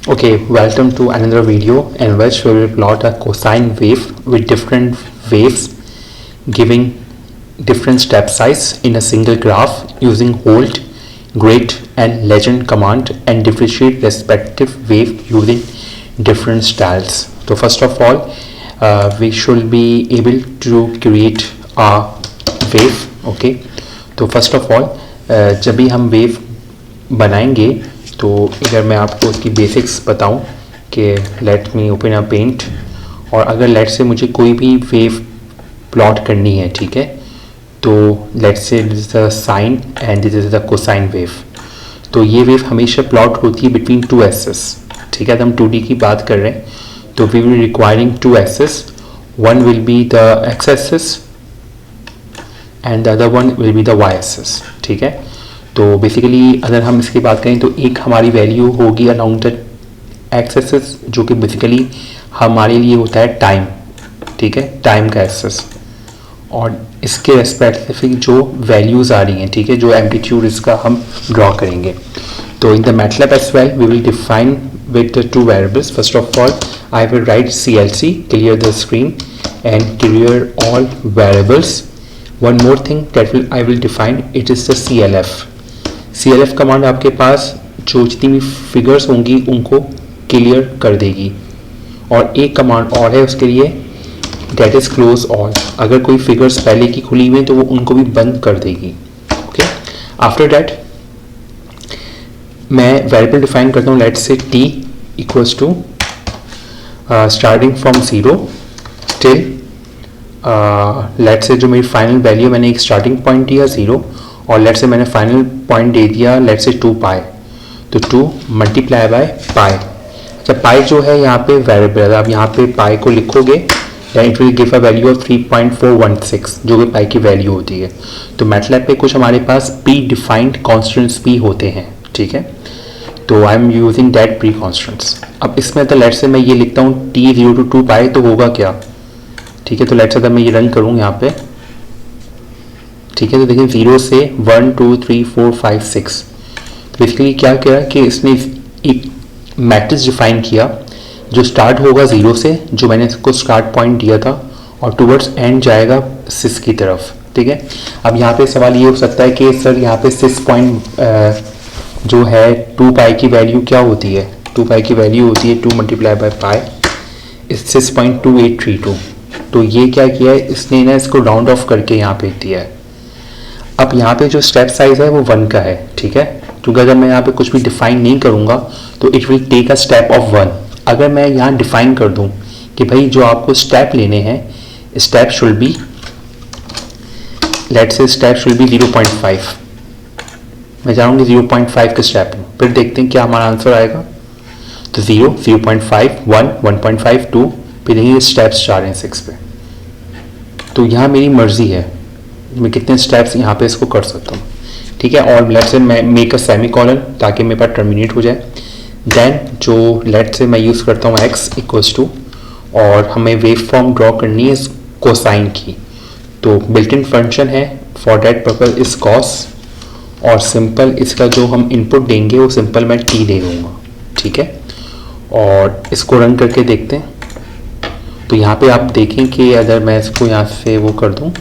Okay, welcome to another video in which we will plot a cosine wave with different waves giving different step size in a single graph using hold, grid and legend command and differentiate respective wave using different styles. So first of all, we should be able to create a wave. Okay, तो first of all जब भी हम wave बनाएंगे तो अगर मैं आपको उसकी बेसिक्स बताऊं कि let me open a paint और अगर लेट से मुझे कोई भी वेव प्लॉट करनी है, ठीक है, तो let say this is the sine and this is the cosine wave. तो ये वेव हमेशा प्लॉट होती है बिटवीन टू एक्सिस, ठीक है। तो हम 2D की बात कर रहे हैं तो we will requiring two axis, one will be the x axis and the other one will be the y axis, ठीक है। तो बेसिकली अगर हम इसकी बात करें तो एक हमारी वैल्यू होगी अराउंड द एक्स एक्सिस जो कि बेसिकली हमारे लिए होता है टाइम, ठीक है, टाइम का एक्सिस, और इसके रेस्पेक्टिव जो वैल्यूज़ आ रही हैं, ठीक है, जो एम्पलीट्यूड इसका हम ड्रॉ करेंगे। तो in the MATLAB as well we will define with the two variables. First of all, I will write CLC, clear the screen, and clear all variables. One more thing that I will define, it is the CLF. CLF command आपके पास जो जितनी भी figures होंगी उनको clear कर देगी, और एक कमांड और है उसके लिए, that is close all. अगर कोई फिगर्स पहले की खुली हुई है तो वो उनको भी बंद कर देगी। ओके, आफ्टर दैट मैं वेरिएबल डिफाइन करता हूँ, let's say t equals to starting from 0 till let's say जो मेरी फाइनल वैल्यू, मैंने एक स्टार्टिंग पॉइंट दिया 0 और लेट्स से मैंने फाइनल पॉइंट दे दिया लेट्स से 2 पाई, तो 2 मल्टीप्लाई बाय पाई। अच्छा, पाई जो है यहाँ पे वेरिएबल, अगर आप यहाँ पे पाई को लिखोगे then it will give a value of 3.416 जो कि पाई की वैल्यू होती है। तो मैटलैब पे कुछ हमारे पास प्री डिफाइंड कॉन्स्टेंट्स भी होते हैं, ठीक है, तो I am using that pre constants. अब इसमें तो लेट्स से मैं ये लिखता हूँ t 0 to 2 पाई, तो होगा क्या, ठीक है। तो लेट्स से अगर मैं ये रन करूँ यहाँ पे, ठीक है, तो देखिए 0 से 1 2 3 4 5 6, तो बेसिकली क्या किया कि इसने एक मैट्रिक्स डिफाइन किया जो स्टार्ट होगा 0 से, जो मैंने इसको स्टार्ट पॉइंट दिया था, और टूवर्ड्स एंड जाएगा 6 की तरफ, ठीक है। अब यहाँ पे सवाल ये हो सकता है कि सर यहाँ पे 6 पॉइंट जो है 2 पाई की वैल्यू क्या होती है, 2 पाई की वैल्यू होती है 2 मल्टीप्लाई बाय पाई इस 6.2832। तो ये क्या किया है इसने ना, इसको राउंड ऑफ करके यहाँ पे दिया है। अब यहाँ पे जो स्टेप साइज है वो 1 का है, ठीक है, क्योंकि अगर मैं यहाँ पे कुछ भी डिफाइन नहीं करूँगा तो it will take a step of 1। अगर मैं यहाँ डिफाइन कर दूँ कि भाई जो आपको स्टेप लेने हैं, step should be, let's say step should be 0.5, मैं जाऊँगी 0.5 के स्टेप में, फिर देखते हैं क्या हमारा आंसर आएगा। तो 0 0.5 1 1.5 2, फिर देखिए स्टेप्स जा रहे हैं 6 पे। तो यहाँ मेरी मर्जी है मैं कितने स्टेप्स यहाँ पे इसको कर सकता हूँ, ठीक है। और लेट्स से मैं मेक अ सेमी कॉलन ताकि मेरे पास टर्मिनेट हो जाए। देन जो लेट्स से मैं यूज़ करता हूँ x इक्वल्स टू, और हमें वेव फॉर्म ड्रॉ करनी है कोसाइन की, तो बिल्ट इन फंक्शन है for that purpose is cos, और सिंपल इसका जो हम इनपुट देंगे वो सिंपल मैं t दे दूँगा, ठीक है। और इसको रन करके देखते हैं। तो यहाँ पे आप देखें कि अगर मैं इसको यहाँ से वो कर दूँ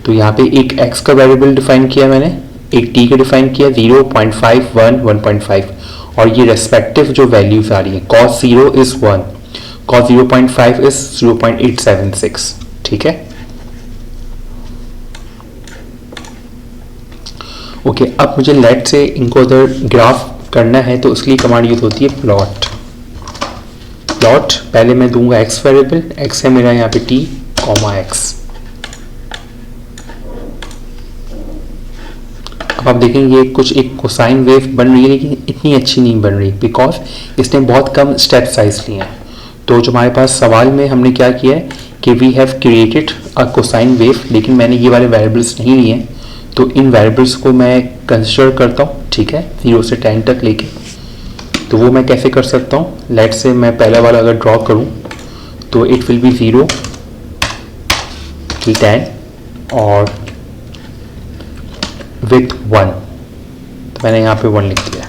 तो यहाँ पे एक x का वेरिएबल डिफाइन किया मैंने, एक t का डिफाइन किया 0.5 1 1.5, और ये रेस्पेक्टिव जो वैल्यूज आ रही है, cos 0 इज 1, cos 0.5 इज 0.876, ठीक है। ओके, अब मुझे लेट से इनको अगर ग्राफ करना है तो उसके लिए कमांड यूज होती है प्लॉट। प्लॉट पहले मैं दूंगा x वेरिएबल, x है मेरा यहाँ पे t कॉमा x। अब आप देखेंगे कुछ एक कोसाइन वेव बन रही है, लेकिन इतनी अच्छी नहीं बन रही बिकॉज इसने बहुत कम स्टेप साइज लिए हैं। तो जो हमारे पास सवाल में हमने क्या किया है कि we have created a cosine wave, लेकिन मैंने ये वाले वेरिएबल्स नहीं लिए हैं, तो इन वेरिएबल्स को मैं कंसिडर करता हूँ, ठीक है, 0 से 10 तक लेके। तो वो मैं कैसे कर सकता हूँ, लेट्स से मैं पहला वाला अगर ड्रॉ करूँ तो इट विल बी 0 till 10 और विथ 1, तो मैंने यहाँ पे 1 लिख दिया,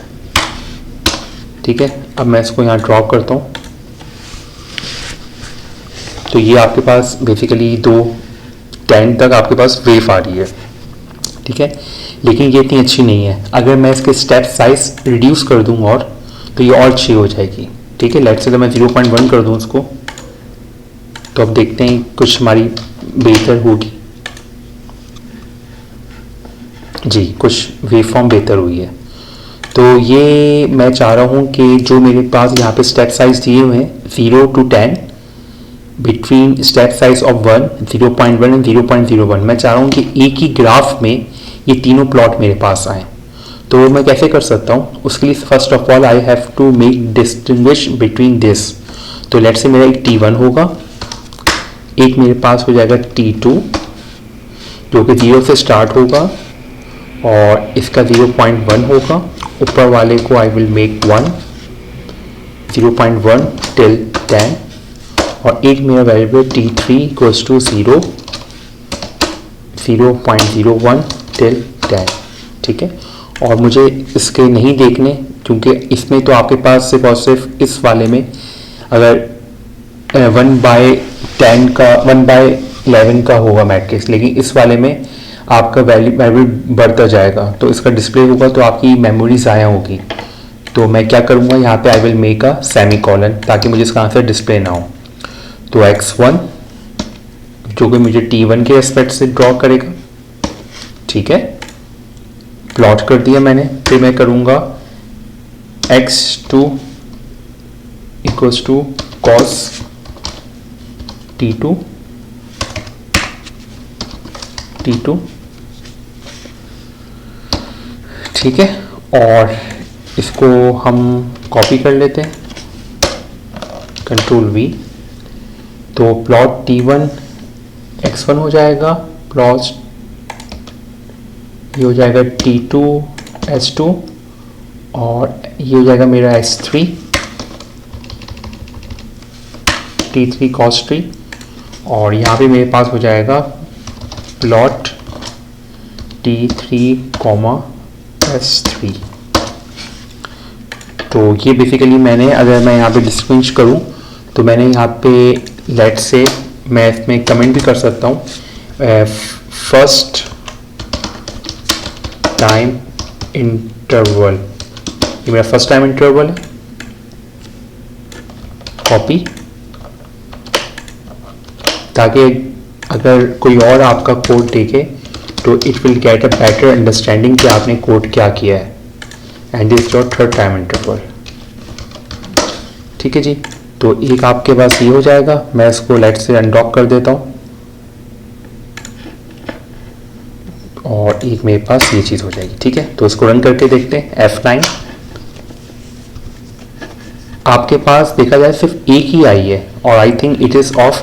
ठीक है, अब मैं इसको यहाँ ड्रॉ करता हूँ। तो ये आपके पास बेसिकली 210 तक आपके पास वेव आ रही है, ठीक है, लेकिन ये इतनी अच्छी नहीं है। अगर मैं इसके स्टेप साइज रिड्यूस कर दूँ और तो ये और अच्छी हो जाएगी, ठीक है। लेट्स से तो मैं 0.1 कर दूँ उसको, तो अब देखते हैं कुछ हमारी बेहतर होगी जी, कुछ वेवफॉर्म बेहतर हुई है। तो ये मैं चाह रहा हूँ कि जो मेरे पास यहाँ पे स्टेप साइज दिए हुए हैं 0 to 10 between step size of 1, 0.1 and 0.01, मैं चाह रहा हूँ कि एक ही ग्राफ में ये तीनों प्लॉट मेरे पास आए। तो मैं कैसे कर सकता हूँ, उसके लिए first of all I have to make distinguish between this. तो लेट्स से मेरा एक T1 होगा, एक मेरे पास हो जाएगा T2 जो कि 0 से स्टार्ट होगा और इसका 0.1 होगा, ऊपर वाले को आई विल मेक 1, 0.1 till 10, और एक मेरा variable T3 equals to 0, 0.01 till 10, ठीक है। और मुझे इसके नहीं देखने, क्योंकि इसमें तो आपके पास सिर्फ और सिर्फ इस वाले में अगर 1/10 का 1/11 का होगा मैट्रिक्स, लेकिन इस वाले में आपका वैल्यू बढ़ता जाएगा, तो इसका डिस्प्ले होगा तो आपकी मेमोरी ज़ाया होगी। तो मैं क्या करूँगा, यहाँ पे I will make a semi colon ताकि मुझे इसका आंसर डिस्प्ले ना हो। तो x1 जो कि मुझे T1 के एस्पेक्ट से ड्रॉ करेगा, ठीक है, प्लॉट कर दिया मैंने। फिर मैं करूँगा x2 equals to cos T2, ठीक है, और इसको हम कॉपी कर लेते हैं, Ctrl V। तो प्लॉट T1 x1 हो जाएगा, प्लॉट ये हो जाएगा T2 S2, और ये हो जाएगा मेरा S3 T3 cos 3, और यहाँ पे मेरे पास हो जाएगा प्लॉट T3, S3। तो ये बेसिकली मैंने, अगर मैं यहाँ पे डिस्टिंग्विश करूँ तो मैंने यहाँ पे लेट से मैं इसमें कमेंट भी कर सकता हूँ, फर्स्ट टाइम इंटरवल, ये मेरा फर्स्ट टाइम इंटरवल है, कॉपी, ताकि अगर कोई और आपका कोड देखे तो it will get a better understanding कि आपने कोड क्या किया है। And this your third time interval, ठीक है जी। तो एक आपके पास ये हो जाएगा, मैं इसको लेट से अनडॉक कर देता हूँ, और एक मेरे पास ये चीज़ हो जाएगी, ठीक है। तो इसको रन करके देखते हैं, F9। आपके पास देखा जाए सिर्फ एक ही आई है, और I think it is of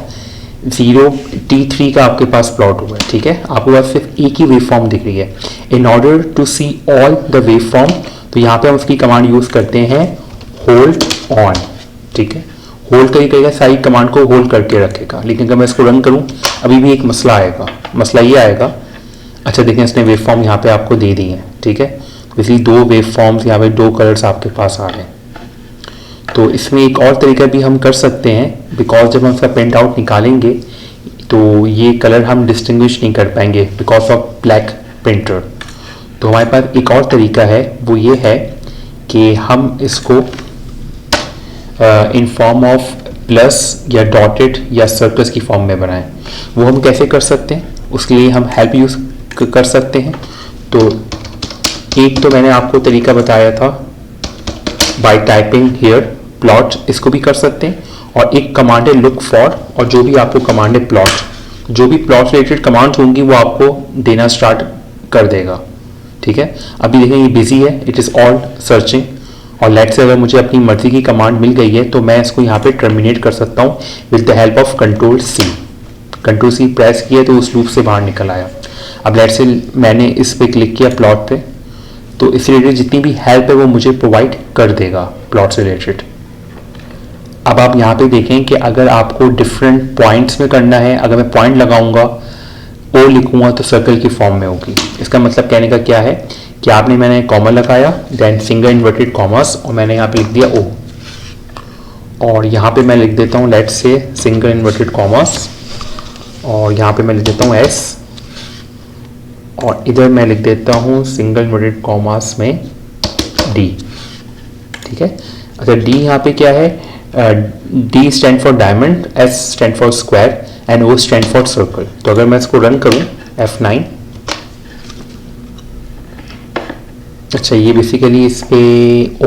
0 T3 का आपके पास प्लॉट हुआ है, ठीक है। आपके पास सिर्फ एक ही वेव फॉर्म दिख रही है। In order to see all the wave form, तो यहाँ पे हम उसकी कमांड यूज़ करते हैं होल्ड ऑन, ठीक है। होल्ड करेगा, सारी कमांड को होल्ड करके रखेगा। लेकिन अगर मैं इसको रन करूँ अभी भी एक मसला आएगा, मसला ये आएगा, अच्छा देखें इसने वेव फॉर्म यहाँ पे आपको दे दी है, ठीक है। इसलिए 2 वेव फॉर्म्स यहाँ पे 2 कलर्स आपके पास आ रहे हैं। तो इसमें एक और तरीका भी हम कर सकते हैं, बिकॉज जब हम इसका प्रिंट आउट निकालेंगे तो ये कलर हम डिस्टिंग्विश नहीं कर पाएंगे बिकॉज ऑफ ब्लैक प्रिंटर। तो हमारे पास एक और तरीका है, वो ये है कि हम इसको इन फॉर्म ऑफ प्लस या डॉटेड या सर्कल्स की फॉर्म में बनाएं। वो हम कैसे कर सकते हैं, उसके लिए हम हेल्प यूज़ कर सकते हैं। तो एक तो मैंने आपको तरीका बताया था बाय टाइपिंग हियर प्लॉट, इसको भी कर सकते हैं, और एक कमांड है लुक फॉर, और जो भी आपको कमांड है प्लॉट, जो भी प्लॉट रिलेटेड कमांड्स होंगी वो आपको देना स्टार्ट कर देगा, ठीक है। अभी देखें ये बिजी है, इट इज़ ऑल सर्चिंग, और लेट से अगर मुझे अपनी मर्जी की कमांड मिल गई है तो मैं इसको यहाँ पे टर्मिनेट कर सकता हूँ with the help of Ctrl C। Ctrl C press किया तो उस लूप से बाहर निकल आया। अब लेट से मैंने इस पे क्लिक किया प्लॉट पे, तो इस रिलेटेड जितनी भी हेल्प है वो मुझे प्रोवाइड कर देगा प्लॉट से रिलेटेड। अब आप यहाँ पे देखें कि अगर आपको डिफरेंट पॉइंट्स में करना है, अगर मैं पॉइंट लगाऊंगा और लिखूंगा तो सर्कल की फॉर्म में होगी। इसका मतलब कहने का क्या है कि आपने मैंने कॉमा लगाया, देन सिंगल इन्वर्टेड कॉमर्स, और मैंने यहाँ पे लिख दिया ओ, और यहाँ पे मैं लिख देता हूँ लेट्स से सिंगल इन्वर्टेड कॉमर्स, और यहाँ पे मैं लिख देता हूँ एस, और इधर मैं लिख देता हूँ सिंगल इन्वर्टेड कॉमर्स में डी। ठीक है, अच्छा डी यहाँ पे क्या है, D stand for diamond, S stand for square and O stand for circle. तो अगर मैं इसको रन करूँ F9, अच्छा ये बेसिकली इस पे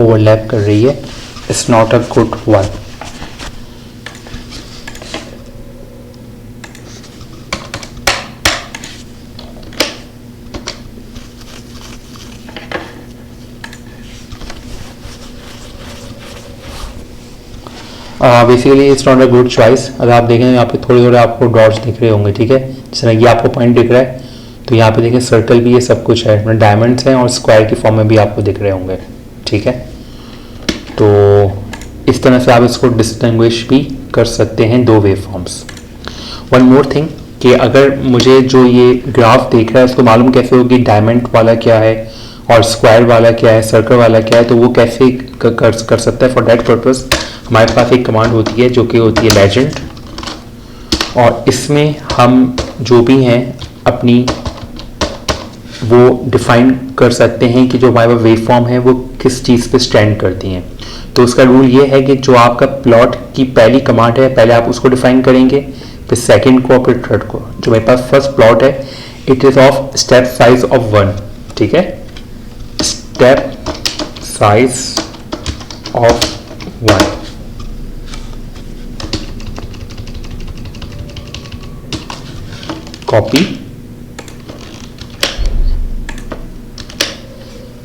ओवरलैप कर रही है, it's not a good one. Basically it's not a good choice. अगर आप देखें यहाँ पे थोड़े थोड़े आपको डॉट्स दिख रहे होंगे, ठीक है, जिस तरह ये आपको पॉइंट दिख रहा है, तो यहाँ पे देखिए सर्कल भी, ये सब कुछ है, मतलब डायमंड्स हैं और स्क्वायर की फॉर्म में भी आपको दिख रहे होंगे। ठीक है, तो इस तरह से आप इसको डिस्टिंग्विश भी कर सकते हैं दो wave forms. One more thing कि अगर मुझे जो ये ग्राफ देख रहा है उसको मालूम कैसे होगी डायमंड वाला क्या है और स्क्वायर वाला क्या है, सर्कल वाला क्या है, तो वो कैसे कर सकता है। फॉर दैट पर्पस हमारे पास एक कमांड होती है जो कि होती है लेजेंड, और इसमें हम जो भी हैं अपनी वो डिफाइन कर सकते हैं कि जो हमारे पास वेव फॉर्म है वो किस चीज़ पे स्टैंड करती हैं। तो उसका रूल ये है कि जो आपका प्लॉट की पहली कमांड है पहले आप उसको डिफाइन करेंगे, फिर सेकंड को, फिर थर्ड को। जो मेरे पास फर्स्ट प्लॉट है it is of step size of 1। ठीक है, स्टेप साइज ऑफ 1। कॉपी,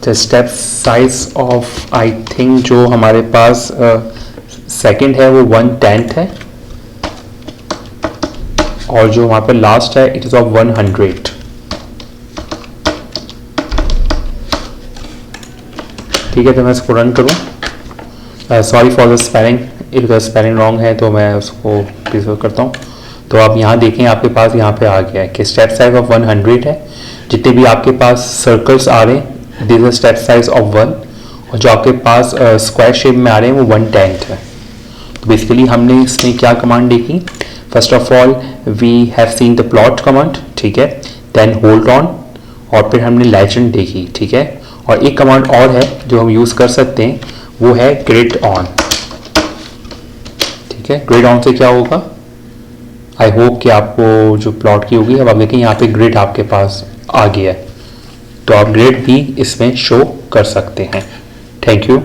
तो step size of I think जो हमारे पास सेकंड है वो 1/10 है, और जो वहां पे लास्ट है इट इज ऑफ 100। ठीक है, तो मैं इसको रन करूं, सॉरी फॉर द स्पेलिंग, इधर स्पेलिंग रॉन्ग है तो मैं उसको प्रिजर्व करता हूं। तो आप यहाँ देखें आपके पास यहाँ पे आ गया है कि स्टेप साइज ऑफ 100 है। जितने भी आपके पास सर्कल्स आ रहे हैं this is step size of 1, और जो आपके पास स्क्वायर शेप में आ रहे हैं वो 1/10 है। तो बेसिकली हमने इसमें क्या कमांड देखी, first of all we have seen the plot command, ठीक है, देन होल्ड ऑन, और फिर हमने लेजेंड देखी। ठीक है, और एक कमांड और है जो हम यूज़ कर सकते हैं वो है ग्रिड ऑन। ठीक है, ग्रिड ऑन से क्या होगा, आई होप कि आपको जो प्लॉट की होगी, अब आप देखें यहाँ पे ग्रिड आपके पास आ गया है, तो आप ग्रिड भी इसमें शो कर सकते हैं। Thank you.